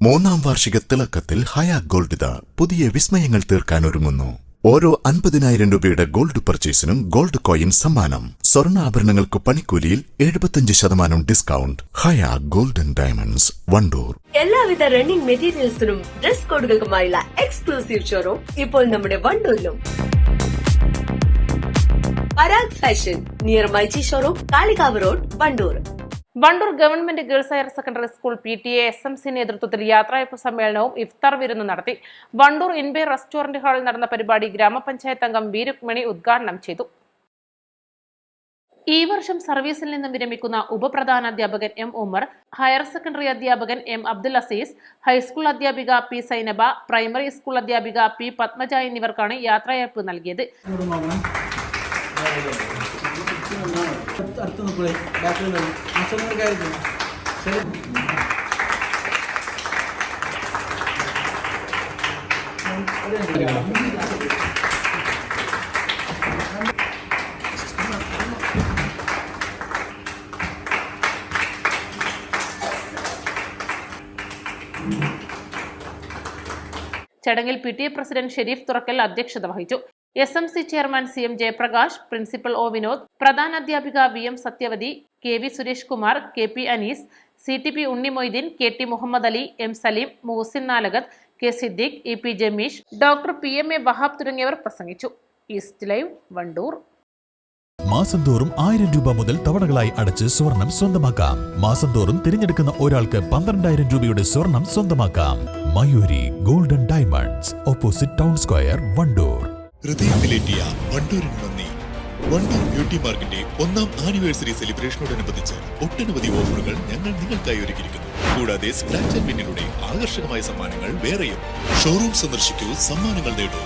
മൂന്നാം വാർഷിക തിളക്കത്തിൽ ഹയ ഗോൾഡ് പുതിയ വിസ്മയങ്ങൾ തീർക്കാൻ ഒരുങ്ങുന്നു. ഓരോ 50,000 രൂപയുടെ ഗോൾഡ് പർച്ചേസിനും ഗോൾഡ് കോയിൻ സമ്മാനം. സ്വർണ്ണാഭരണങ്ങൾക്ക് പണിക്കൂലിയിൽ 75% discount. Haya golden diamonds, Wandoor. എല്ലാവിധ റണ്ണിംഗ് മെറ്റീരിയൽസിനും ഡ്രസ് കോഡുകൾക്കുമായുള്ള എക്സ്ക്ലൂസീവ് ഷോറൂം ഇപ്പോൾ നമ്മുടെ വണ്ടൂരിലും. Parag fashion near myG showroom, Kalikavu road, Wandoor. Wandoor government girls higher secondary school PTA SMC നേതൃത്വത്തിൽ യാത്രയയപ്പ് സമ്മേളനവും ഇഫ്താർ വിരുന്ന് നടത്തി. വണ്ടൂർ ഇൻബേ റെസ്റ്റോറന്റ് ഹാളിൽ നടന്ന പരിപാടി ഗ്രാമപഞ്ചായത്ത് അംഗം ബി രുക്മിണി ഉദ്ഘാടനം ചെയ്തു. ഈ വർഷം സർവീസിൽ നിന്നും വിരമിക്കുന്ന ഉപപ്രധാനാധ്യാപകൻ M. ഉമർ, ഹയർ സെക്കൻഡറി അധ്യാപകൻ M. അബ്ദുൽ അസീസ്, ഹൈസ്കൂൾ അധ്യാപിക P. സൈനബ, പ്രൈമറി സ്കൂൾ അധ്യാപിക P. പത്മജ എന്നിവർക്കാണ് യാത്രയയപ്പ് നൽകിയത്. ചടങ്ങിൽ PTA പ്രസിഡന്റ് ഷെരീഫ് തുറക്കൽ അധ്യക്ഷത വഹിച്ചു. SMC chairman CM Jayaprakash, principal O. Vinod, പ്രധാനാധ്യാപിക VM Sathyavathi, KV Suresh Kumar, KP Anees, CTP Unni Moideen, KT Muhammad Ali, M. Saleem, Muhsin Nalakath, K. Siddique, EP Jameesh, doctor PMA Wahab തുടങ്ങിയവർ പ്രസംഗിച്ചു. East live, Wandoor. മാസം തോറും 1000 രൂപ മുതൽ തവണകളായി അടച്ച് സ്വർണം സ്വന്തമാക്കാം. മാസം തോറും തിരഞ്ഞെടുക്കുന്ന ഒരാൾക്ക് 12,000 രൂപയുടെ സ്വർണം സ്വന്തമാക്കാം. Mayuri golden diamonds, opposite town square, Wandoor. ഹൃദയത്തിലെത്തിയ വണ്ടൂരിന് നന്ദി. വണ്ടൂർ ബ്യൂട്ടി മാർക്കിന്റെ 1ാം ആനിവേഴ്സറി സെലിബ്രേഷനോടനുബന്ധിച്ച് ഒട്ടനവധി ഓഫറുകൾ ഞങ്ങൾ നിങ്ങൾക്കായി ഒരുക്കിയിരിക്കുന്നു. കൂടാതെ സ്ക്രാച്ച് ആൻഡ് വിന്നിലൂടെ ആകർഷകമായ സമ്മാനങ്ങൾ വേറെയും. ഷോറൂം സന്ദർശിക്കൂ, സമ്മാനങ്ങൾ നേടൂ.